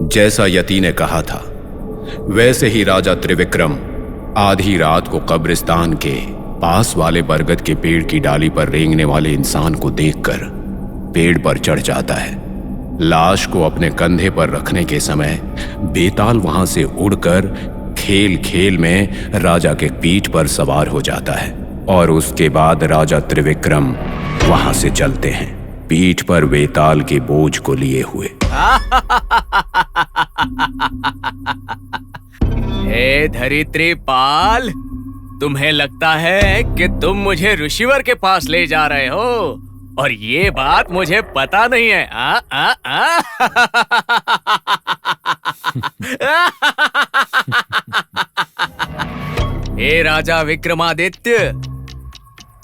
जैसा यति ने कहा था वैसे ही राजा त्रिविक्रम आधी रात को कब्रिस्तान के पास वाले बरगद के पेड़ की डाली पर रेंगने वाले इंसान को देखकर पेड़ पर चढ़ जाता है। लाश को अपने कंधे पर रखने के समय बेताल वहां से उड़कर खेल खेल में राजा के पीठ पर सवार हो जाता है और उसके बाद राजा त्रिविक्रम वहां से चलते हैं पीठ पर बेताल के बोझ को लिए हुए। हे धरित्रीपाल, तुम्हें लगता है कि तुम मुझे ऋषिवर के पास ले जा रहे हो और ये बात मुझे पता नहीं है। हे राजा विक्रमादित्य,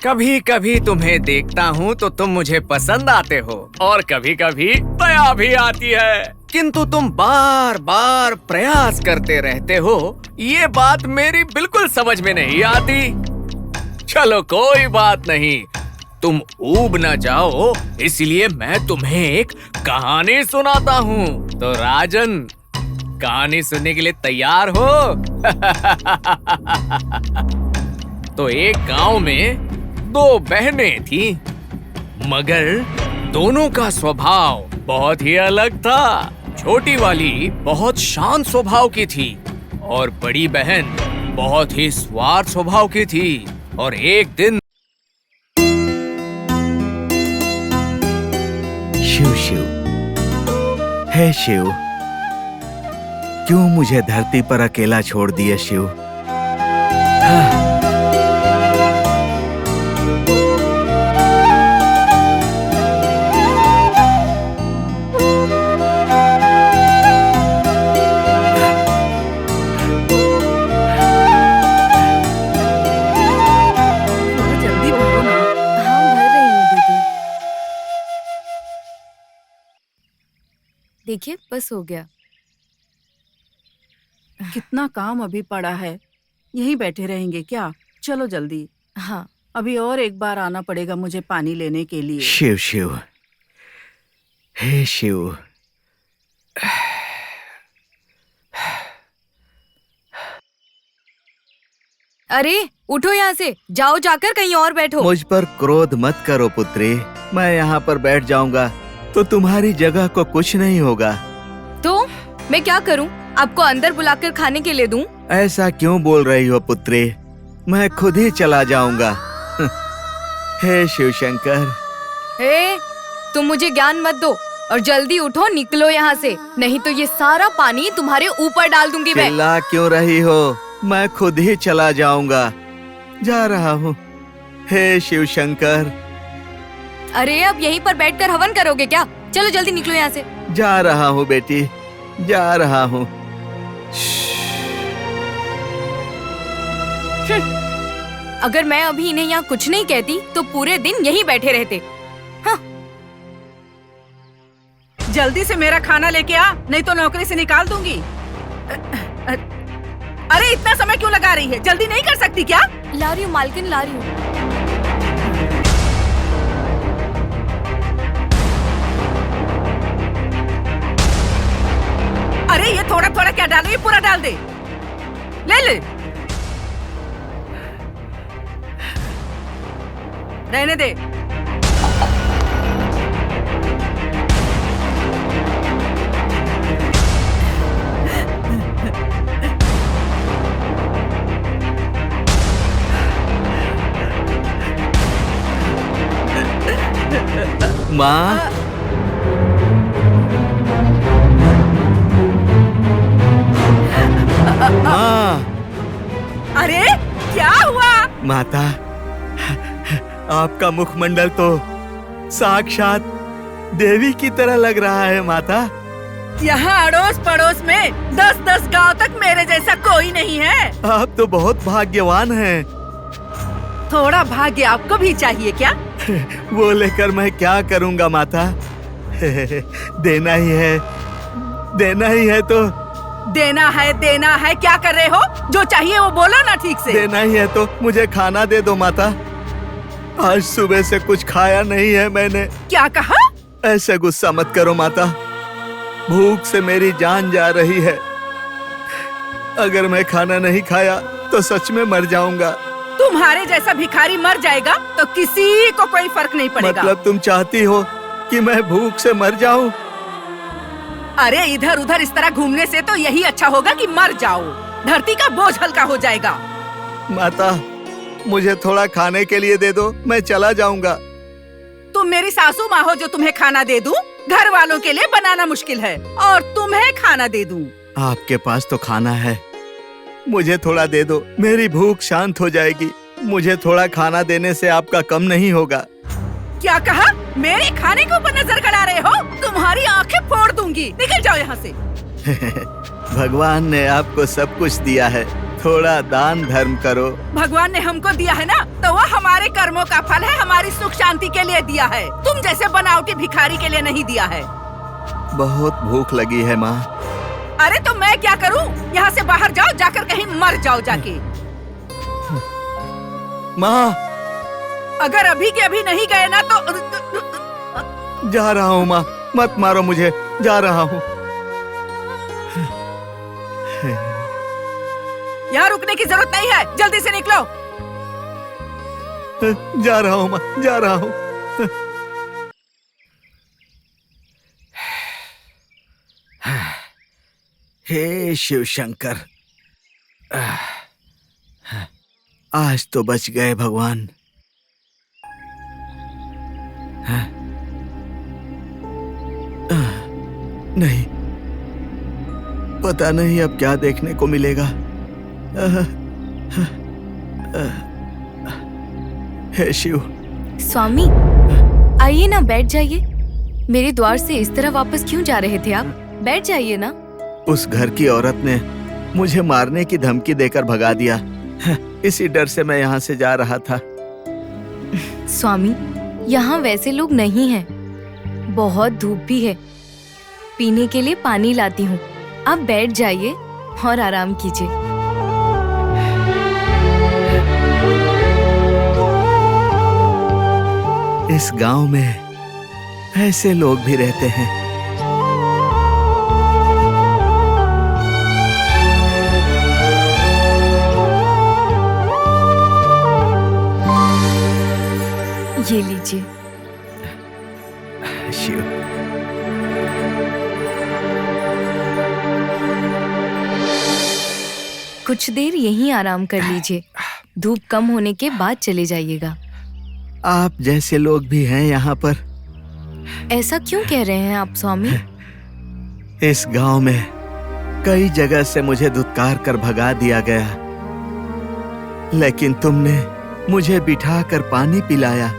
कभी कभी तुम्हें देखता हूँ तो तुम मुझे पसंद आते हो और कभी कभी दया भी आती है, किंतु तुम बार बार प्रयास करते रहते हो। ये बात मेरी बिल्कुल समझ में नहीं आती। चलो कोई बात नहीं, तुम ऊब न जाओ, इसलिए मैं तुम्हें एक कहानी सुनाता हूँ। तो राजन, कहानी सुनने के लिए तैयार हो? तो एक गांव में दो बहनें थी, मगर दोनों का स्वभाव बहुत ही अलग था। छोटी वाली बहुत शांत स्वभाव की थी और बड़ी बहन बहुत ही स्वार्थ स्वभाव की थी। और एक दिन शिव शिव, हे शिव, क्यों मुझे धरती पर अकेला छोड़ दिए शिव? देखिए, बस हो गया। कितना काम अभी पड़ा है, यहीं बैठे रहेंगे क्या? चलो जल्दी। हाँ, अभी और एक बार आना पड़ेगा मुझे पानी लेने के लिए। शिव शिव, हे शिव। अरे उठो यहाँ से, जाओ जाकर कहीं और बैठो। मुझ पर क्रोध मत करो पुत्री, मैं यहाँ पर बैठ जाऊंगा तो तुम्हारी जगह को कुछ नहीं होगा। तो मैं क्या करूं? आपको अंदर बुलाकर खाने के लिए दूं? ऐसा क्यों बोल रही हो पुत्री? मैं खुद ही चला जाऊंगा। हे शिव शंकर। हे, तुम मुझे ज्ञान मत दो और जल्दी उठो, निकलो यहाँ से, नहीं तो ये सारा पानी तुम्हारे ऊपर डाल दूंगी मैं। चिल्ला क्यों रही हो? मैं खुद ही चला जाऊंगा, जा रहा हूँ। हे शिव शंकर। अरे अब यहीं पर बैठकर हवन करोगे क्या? चलो जल्दी निकलो यहाँ से। जा रहा हूँ बेटी, जा रहा हूँ। अगर मैं अभी इन्हें यहाँ कुछ नहीं कहती तो पूरे दिन यहीं बैठे रहते। हाँ। जल्दी से मेरा खाना लेके आ, नहीं तो नौकरी से निकाल दूंगी। अरे इतना समय क्यों लगा रही है? जल्दी नहीं कर सकती क्या? ला रही हूँ मालकिन, ला रही हूँ। अरे ये थोड़ा थोड़ा क्या डाल रही है? पूरा डाल दे। ले ले, रहने दे। माँ, माँ। अरे क्या हुआ? माता, आपका मुखमंडल तो साक्षात देवी की तरह लग रहा है माता। यहाँ अड़ोस पड़ोस में 10-10 गांव तक मेरे जैसा कोई नहीं है। आप तो बहुत भाग्यवान हैं। थोड़ा भाग्य आपको भी चाहिए क्या? वो लेकर मैं क्या करूंगा माता? देना ही है, देना ही है तो। देना है, क्या कर रहे हो? जो चाहिए वो बोलो ना ठीक से। देना ही है तो मुझे खाना दे दो माता। आज सुबह से कुछ खाया नहीं है मैंने। क्या कहा? ऐसे गुस्सा मत करो माता, भूख से मेरी जान जा रही है। अगर मैं खाना नहीं खाया तो सच में मर जाऊंगा। तुम्हारे जैसा भिखारी मर जाएगा तो किसी को कोई फर्क नहीं पड़ेगा। मतलब तुम चाहती हो कि मैं भूख से मर जाऊं? अरे इधर उधर इस तरह घूमने से तो यही अच्छा होगा कि मर जाओ। धरती का बोझ हल्का हो जाएगा। माता, मुझे थोड़ा खाने के लिए दे दो, मैं चला जाऊंगा। तुम मेरी सासू माँ हो जो तुम्हें खाना दे दूं? घर वालों के लिए बनाना मुश्किल है और तुम्हें खाना दे दूं। आपके पास तो खाना है, मुझे थोड़ा दे दो, मेरी भूख शांत हो जाएगी। मुझे थोड़ा खाना देने से आपका कम नहीं होगा। क्या कहा? मेरे खाने के ऊपर नजर गड़ा रहे हो? तुम्हारी आंखें फोड़ दूंगी। निकल जाओ यहाँ से। भगवान ने आपको सब कुछ दिया है, थोड़ा दान धर्म करो। भगवान ने हमको दिया है ना, तो वो हमारे कर्मों का फल है, हमारी सुख शांति के लिए दिया है। तुम जैसे बनावटी भिखारी के लिए नहीं दिया है। बहुत भूख लगी है माँ। अरे तो मैं क्या करूं? यहाँ से बाहर जाओ, जाकर कहीं मर जाओ जाके। माँ, अगर अभी के अभी नहीं गए ना तो जा रहा हूँ माँ, मत मारो मुझे, जा रहा हूँ। यहाँ रुकने की जरूरत नहीं है, जल्दी से निकलो। जा रहा हूँ माँ, जा रहा हूँ। हे शिव शंकर, आज तो बच गए भगवान। नहीं, पता नहीं अब क्या देखने को मिलेगा। हे शिव। स्वामी, आइए ना, बैठ जाइए। मेरे द्वार से इस तरह वापस क्यों जा रहे थे आप? बैठ जाइए ना। उस घर की औरत ने मुझे मारने की धमकी देकर भगा दिया। इसी डर से मैं यहाँ से जा रहा था। स्वामी, यहाँ वैसे लोग नहीं हैं। बहुत धूप भी है। पीने के लिए पानी लाती हूँ। आप बैठ जाइए और आराम कीजिए। इस गांव में ऐसे लोग भी रहते हैं। ये लीजिए। शिव। कुछ देर यहीं आराम कर लीजिए। धूप कम होने के बाद चले जाइएगा। आप जैसे लोग भी हैं यहाँ पर। ऐसा क्यों कह रहे हैं आप स्वामी? इस गांव में कई जगह से मुझे धुतकार कर भगा दिया गया, लेकिन तुमने मुझे बिठाकर पानी पिलाया।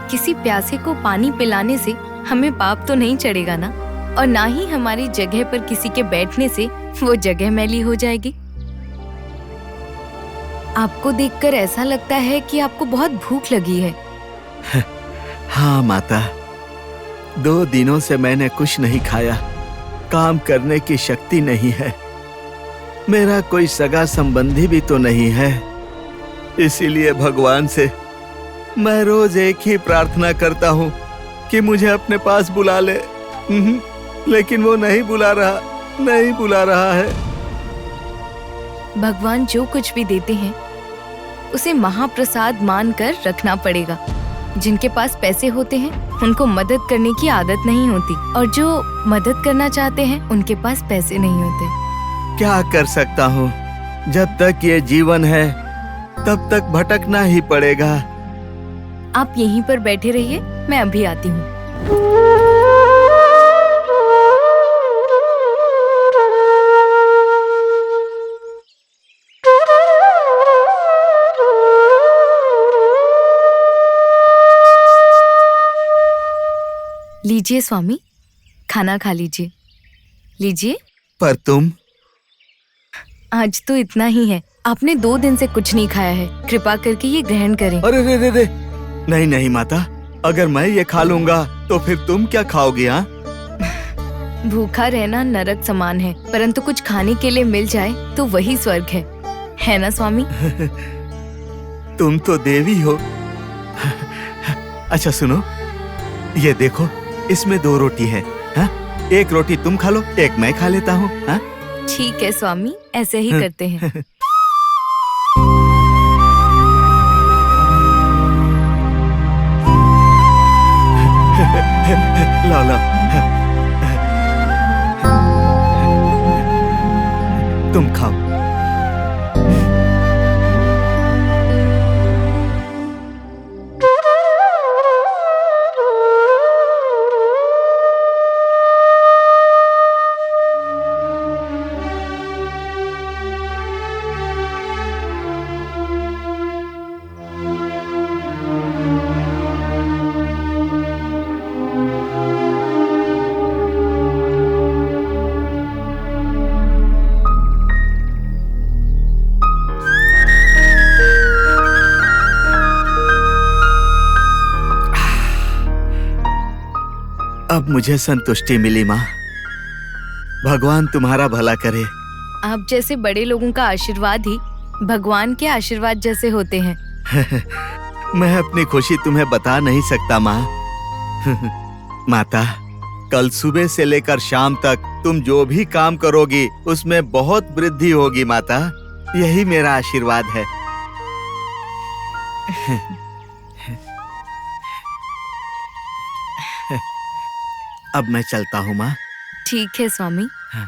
किसी प्यासे को पानी पिलाने से हमें पाप तो नहीं चढ़ेगा ना, और ना ही हमारी जगह पर किसी के बैठने से वो जगह मैली हो जाएगी। आपको देखकर ऐसा लगता है कि आपको बहुत भूख लगी है। हाँ माता, 2 दिनों से मैंने कुछ नहीं खाया। काम करने की शक्ति नहीं है। मेरा कोई सगा संबंधी भी तो नहीं है। इसीलिए भगवान से मैं रोज एक ही प्रार्थना करता हूँ कि मुझे अपने पास बुला ले। लेकिन वो नहीं बुला रहा है। भगवान जो कुछ भी देते हैं उसे महाप्रसाद मानकर रखना पड़ेगा। जिनके पास पैसे होते हैं उनको मदद करने की आदत नहीं होती, और जो मदद करना चाहते हैं उनके पास पैसे नहीं होते। क्या कर सकता हूँ? जब तक ये जीवन है तब तक भटकना ही पड़ेगा। आप यहीं पर बैठे रहिए, मैं अभी आती हूँ। लीजिए स्वामी, खाना खा लीजिए। लीजिए। पर तुम? आज तो इतना ही है, आपने 2 दिन से कुछ नहीं खाया है, कृपा करके ये ग्रहण करें। अरे रे रे रे, नहीं नहीं माता, अगर मैं ये खा लूंगा तो फिर तुम क्या खाओगी? हाँ, भूखा रहना नरक समान है, परंतु कुछ खाने के लिए मिल जाए तो वही स्वर्ग है ना स्वामी? तुम तो देवी हो। अच्छा सुनो, ये देखो, इसमें 2 रोटी है। हाँ? एक रोटी तुम खा लो, एक मैं खा लेता हूँ। हाँ? ठीक है स्वामी, ऐसे ही करते हैं। लो लो, तुम खाओ। अब मुझे संतुष्टि मिली माँ। भगवान तुम्हारा भला करे। आप जैसे बड़े लोगों का आशीर्वाद ही भगवान के आशीर्वाद जैसे होते हैं। मैं अपनी खुशी तुम्हें बता नहीं सकता माँ। माता, कल सुबह से लेकर शाम तक तुम जो भी काम करोगी उसमें बहुत वृद्धि होगी माता। यही मेरा आशीर्वाद है। अब मैं चलता हूँ माँ। ठीक है स्वामी। हाँ।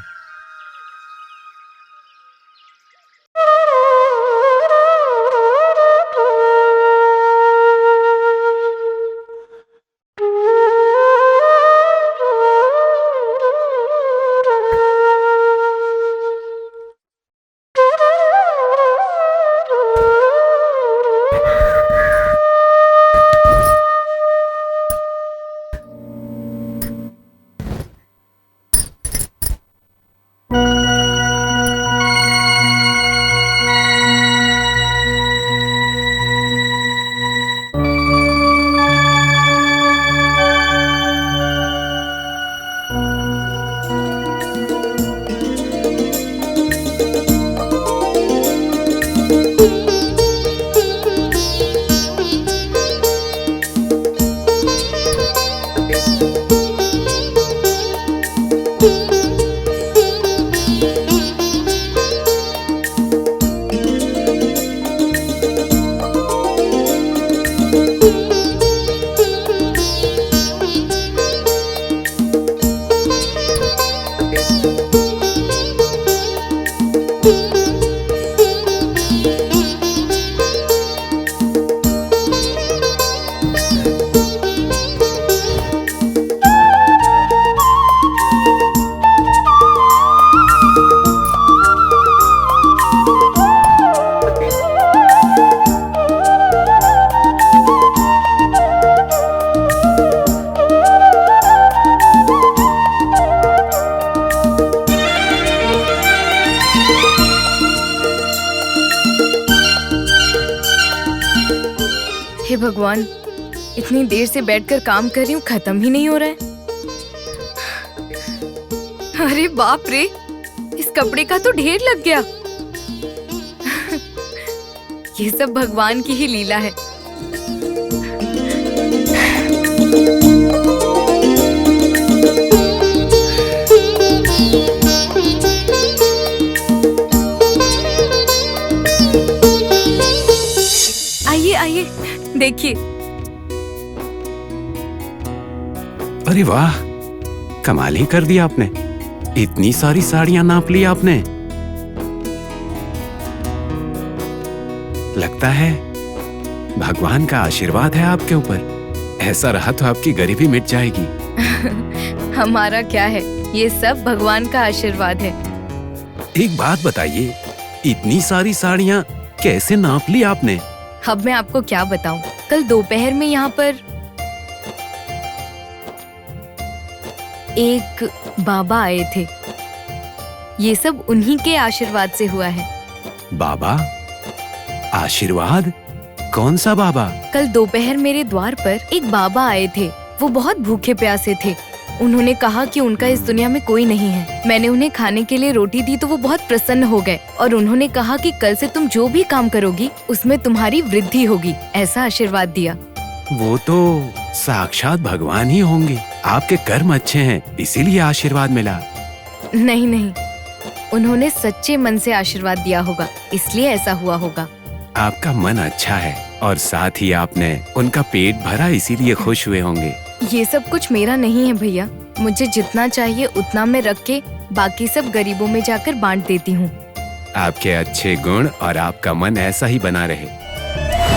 हे भगवान, इतनी देर से बैठकर काम कर रही हूँ, खत्म ही नहीं हो रहा है। अरे बाप रे, इस कपड़े का तो ढेर लग गया। ये सब भगवान की ही लीला है। आइए आइए, देखिए। अरे वाह, कमाल ही कर दिया आपने। इतनी सारी साड़ियां नाप ली आपने। लगता है भगवान का आशीर्वाद है आपके ऊपर। ऐसा रहा तो आपकी गरीबी मिट जाएगी। हमारा क्या है, ये सब भगवान का आशीर्वाद है। एक बात बताइए, इतनी सारी साड़ियां कैसे नाप ली आपने? अब मैं आपको क्या बताऊं, कल दोपहर में यहाँ पर एक बाबा आए थे। ये सब उन्हीं के आशीर्वाद से हुआ है। बाबा, आशीर्वाद? कौन सा बाबा? कल दोपहर मेरे द्वार पर एक बाबा आए थे। वो बहुत भूखे प्यासे थे। उन्होंने कहा कि उनका इस दुनिया में कोई नहीं है। मैंने उन्हें खाने के लिए रोटी दी तो वो बहुत प्रसन्न हो गए और उन्होंने कहा कि कल से तुम जो भी काम करोगी उसमें तुम्हारी वृद्धि होगी, ऐसा आशीर्वाद दिया। वो तो साक्षात भगवान ही होंगे। आपके कर्म अच्छे हैं, इसीलिए आशीर्वाद मिला। नहीं नहीं, उन्होंने सच्चे मन से आशीर्वाद दिया होगा, इसलिए ऐसा हुआ होगा। आपका मन अच्छा है और साथ ही आपने उनका पेट भरा, इसीलिए खुश हुए होंगे। ये सब कुछ मेरा नहीं है भैया। मुझे जितना चाहिए उतना मैं रख के बाकी सब गरीबों में जाकर बांट देती हूँ। आपके अच्छे गुण और आपका मन ऐसा ही बना रहे।